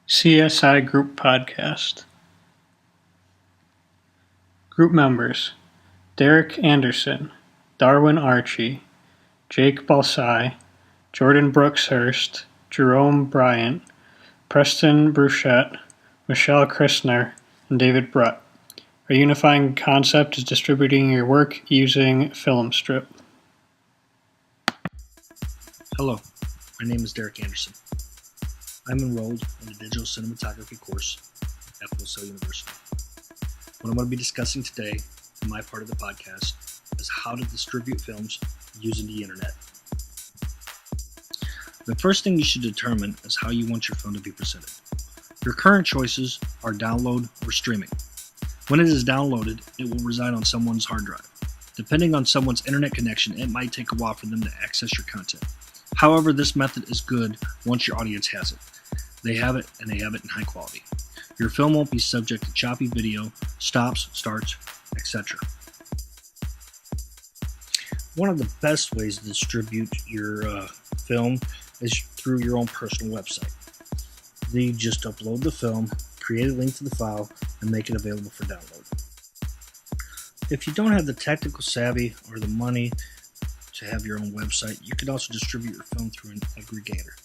CSI Group Podcast. Group members: Derek Anderson, Darwin Archie, Jake Balsai, Jordan Brookshurst, Jerome Bryant, Preston Bruchette, Michelle Christner, and David Brutt. Our unifying concept is distributing your work using Filmstrip. Hello, my name is Derek Anderson. I'm enrolled in the digital cinematography course at Full Sail University. What I'm going to be discussing today in my part of the podcast is how to distribute films using the internet. The first thing you should determine is how you want your film to be presented. Your current choices are download or streaming. When it is downloaded, it will reside on someone's hard drive. Depending on someone's internet connection, it might take a while for them to access your content. However, this method is good once your audience has it. They have it, and they have it in high quality. Your film won't be subject to choppy video, stops, starts, etc. One of the best ways to distribute your film is through your own personal website. You just upload the film, create a link to the file, and make it available for download. If you don't have the technical savvy or the money to have your own website, you can also distribute your film through an aggregator.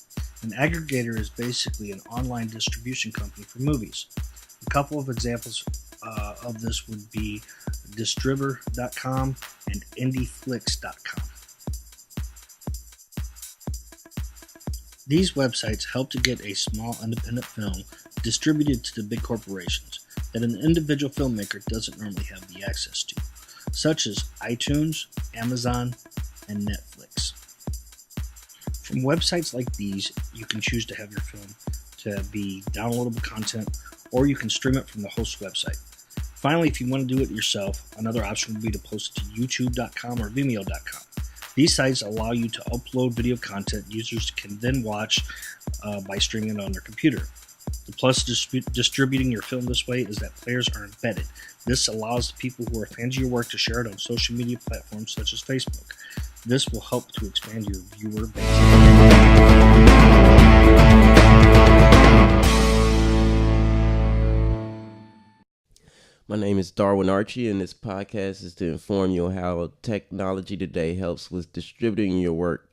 An aggregator is basically an online distribution company for movies. A couple of examples of this would be Distributor.com and IndieFlix.com. These websites help to get a small independent film distributed to the big corporations that an individual filmmaker doesn't normally have the access to, such as iTunes, Amazon, and Netflix. From websites like these, you can choose to have your film to be downloadable content, or you can stream it from the host website. Finally, if you want to do it yourself, another option would be to post it to YouTube.com or Vimeo.com. These sites allow you to upload video content users can then watch by streaming it on their computer. The plus distributing your film this way is that players are embedded. This allows the people who are fans of your work to share it on social media platforms such as Facebook. This will help to expand your viewer base. My name is Darwin Archie, and this podcast is to inform you on how technology today helps with distributing your work.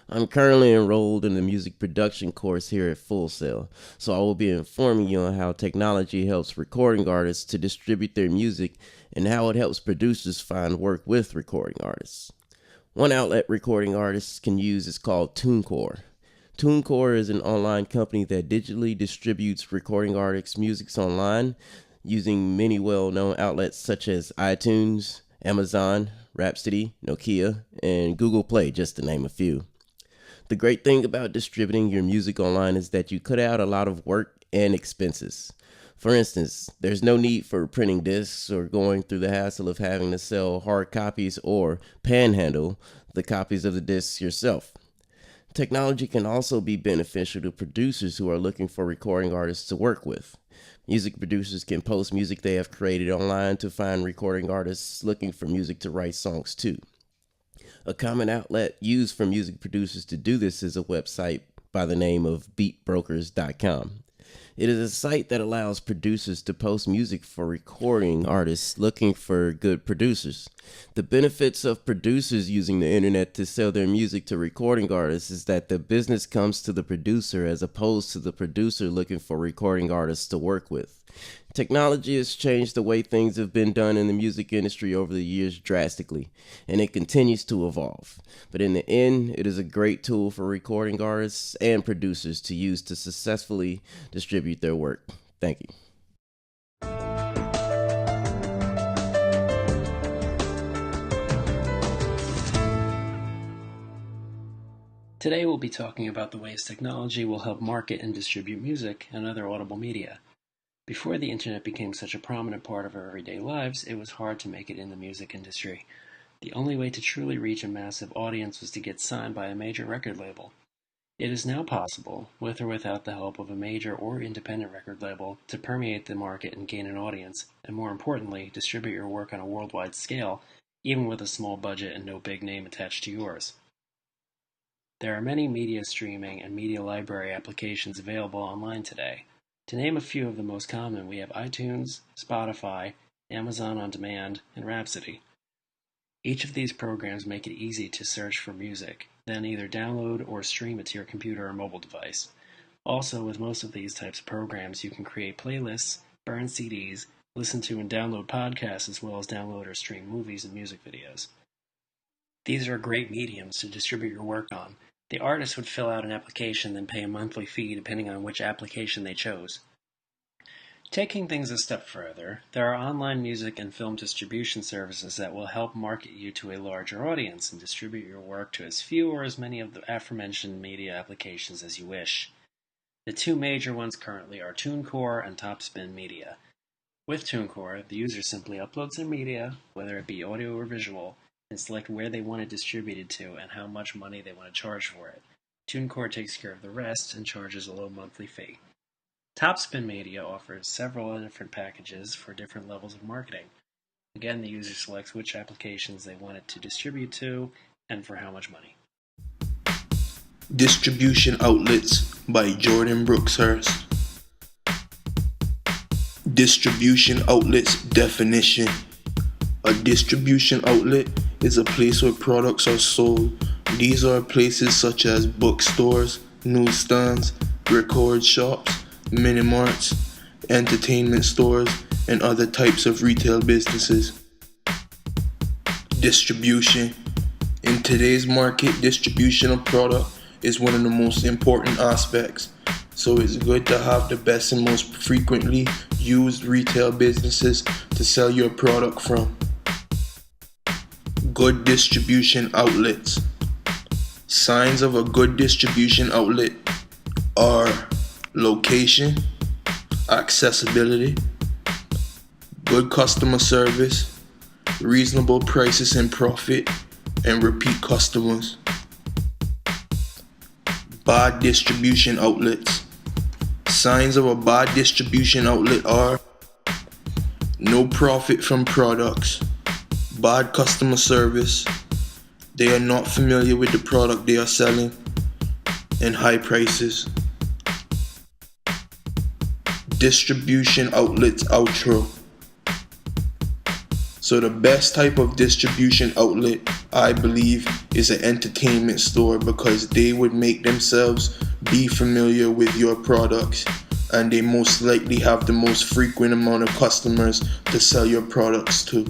I'm currently enrolled in the music production course here at Full Sail, so I will be informing you on how technology helps recording artists to distribute their music and how it helps producers find work with recording artists. One outlet recording artists can use is called TuneCore. TuneCore is an online company that digitally distributes recording artists' music online using many well-known outlets such as iTunes, Amazon, Rhapsody, Nokia, and Google Play, just to name a few. The great thing about distributing your music online is that you cut out a lot of work and expenses. For instance, there's no need for printing discs or going through the hassle of having to sell hard copies or panhandle the copies of the discs yourself. Technology can also be beneficial to producers who are looking for recording artists to work with. Music producers can post music they have created online to find recording artists looking for music to write songs to. A common outlet used for music producers to do this is a website by the name of beatbrokers.com. It is a site that allows producers to post music for recording artists looking for good producers. The benefits of producers using the internet to sell their music to recording artists is that the business comes to the producer as opposed to the producer looking for recording artists to work with. Technology has changed the way things have been done in the music industry over the years drastically, and it continues to evolve. But in the end, it is a great tool for recording artists and producers to use to successfully distribute their work. Thank you. Today we'll be talking about the ways technology will help market and distribute music and other audible media. Before the internet became such a prominent part of our everyday lives, it was hard to make it in the music industry. The only way to truly reach a massive audience was to get signed by a major record label. It is now possible, with or without the help of a major or independent record label, to permeate the market and gain an audience, and more importantly, distribute your work on a worldwide scale, even with a small budget and no big name attached to yours. There are many media streaming and media library applications available online today. To name a few of the most common, we have iTunes, Spotify, Amazon On Demand, and Rhapsody. Each of these programs make it easy to search for music, then either download or stream it to your computer or mobile device. Also, with most of these types of programs, you can create playlists, burn CDs, listen to and download podcasts, as well as download or stream movies and music videos. These are great mediums to distribute your work on. The artist would fill out an application, then pay a monthly fee depending on which application they chose. Taking things a step further, there are online music and film distribution services that will help market you to a larger audience and distribute your work to as few or as many of the aforementioned media applications as you wish. The two major ones currently are TuneCore and Topspin Media. With TuneCore, the user simply uploads their media, whether it be audio or visual, and select where they want it distributed to and how much money they want to charge for it. TuneCore takes care of the rest and charges a low monthly fee. Topspin Media offers several different packages for different levels of marketing. Again, the user selects which applications they want it to distribute to and for how much money. Distribution Outlets by Jordan Brookshurst. Distribution outlets definition. A distribution outlet is a place where products are sold. These are places such as bookstores, newsstands, record shops, mini-marts, entertainment stores, and other types of retail businesses. Distribution. In today's market, distribution of product is one of the most important aspects. So it's good to have the best and most frequently used retail businesses to sell your product from. Good distribution outlets. Signs of a good distribution outlet are location, accessibility, good customer service, reasonable prices and profit, and repeat customers. Bad distribution outlets. Signs of a bad distribution outlet are no profit from products, bad customer service, they are not familiar with the product they are selling, and high prices. Distribution outlets outro. So the best type of distribution outlet, I believe, is an entertainment store, because they would make themselves be familiar with your products, and they most likely have the most frequent amount of customers to sell your products to.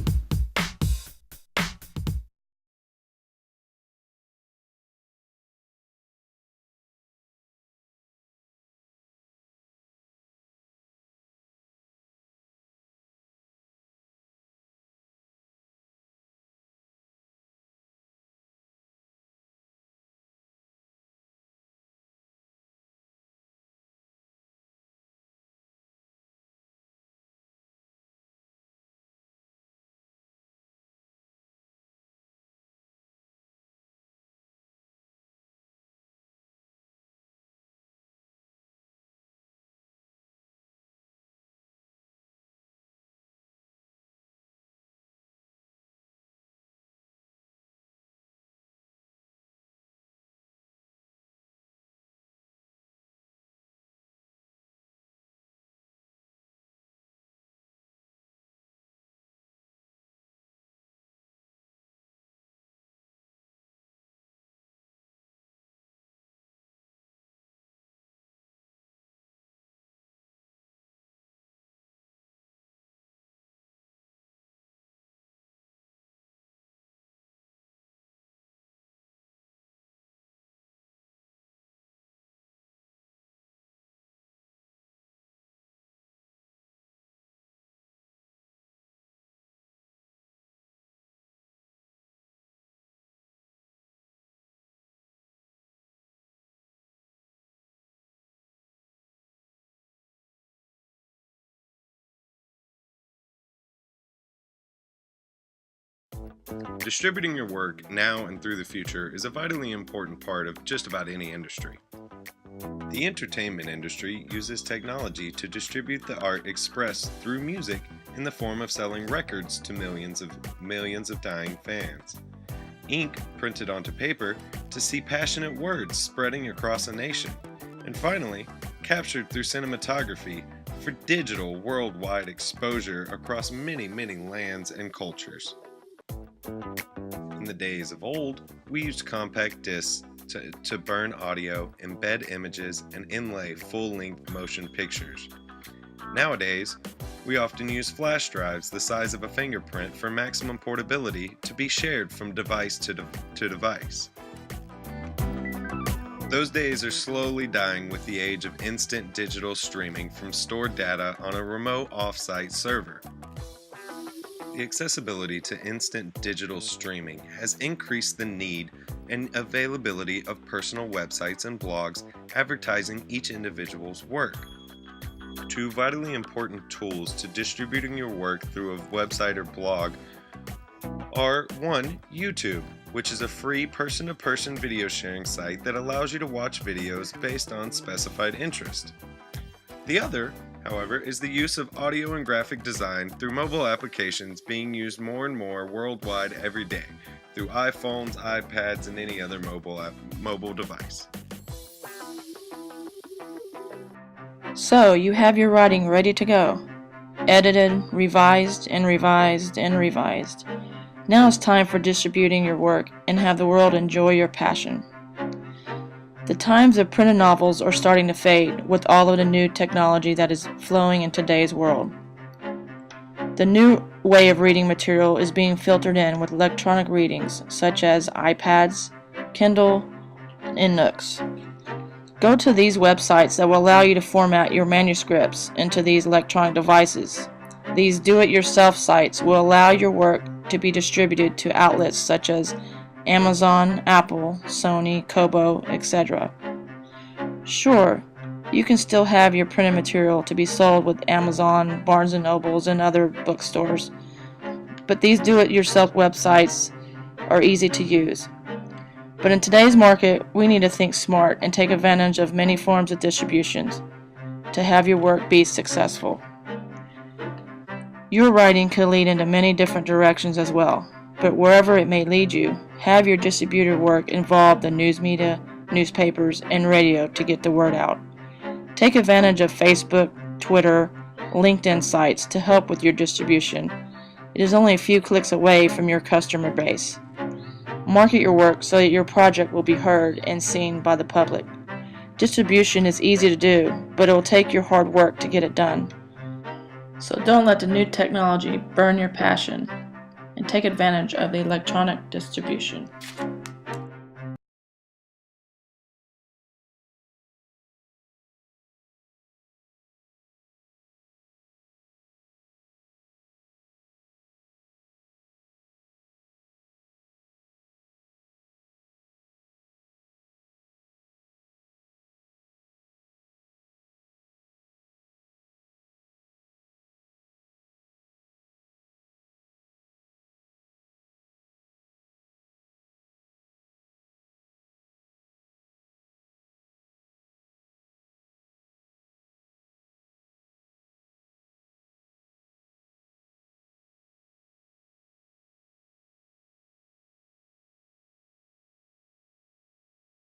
Distributing your work now and through the future is a vitally important part of just about any industry. The entertainment industry uses technology to distribute the art expressed through music in the form of selling records to millions of dying fans. Ink printed onto paper to see passionate words spreading across a nation. And finally, captured through cinematography, for digital worldwide exposure across many, many lands and cultures. In the days of old, we used compact discs to burn audio, embed images, and inlay full-length motion pictures. Nowadays, we often use flash drives the size of a fingerprint for maximum portability to be shared from device to device. Those days are slowly dying with the age of instant digital streaming from stored data on a remote off-site server. The accessibility to instant digital streaming has increased the need and availability of personal websites and blogs advertising each individual's work. Two vitally important tools to distributing your work through a website or blog are 1. YouTube, which is a free person-to-person video sharing site that allows you to watch videos based on specified interest. The other, however, is the use of audio and graphic design through mobile applications being used more and more worldwide every day through iPhones, iPads, and any other mobile device. So, you have your writing ready to go. Edited, revised, and revised, and revised. Now it's time for distributing your work and have the world enjoy your passion. The times of printed novels are starting to fade with all of the new technology that is flowing in today's world. The new way of reading material is being filtered in with electronic readings such as iPads, Kindle, and Nooks. Go to these websites that will allow you to format your manuscripts into these electronic devices. These do-it-yourself sites will allow your work to be distributed to outlets such as Amazon, Apple, Sony, Kobo, etc. Sure, you can still have your printed material to be sold with Amazon, Barnes & Nobles, and other bookstores, but these do-it-yourself websites are easy to use. But in today's market, we need to think smart and take advantage of many forms of distributions to have your work be successful. Your writing could lead into many different directions as well, but wherever it may lead you, have your distributed work involve the news media, newspapers, and radio to get the word out. Take advantage of Facebook, Twitter, LinkedIn sites to help with your distribution. It is only a few clicks away from your customer base. Market your work so that your project will be heard and seen by the public. Distribution is easy to do, but it will take your hard work to get it done. So don't let the new technology burn your passion and take advantage of the electronic distribution.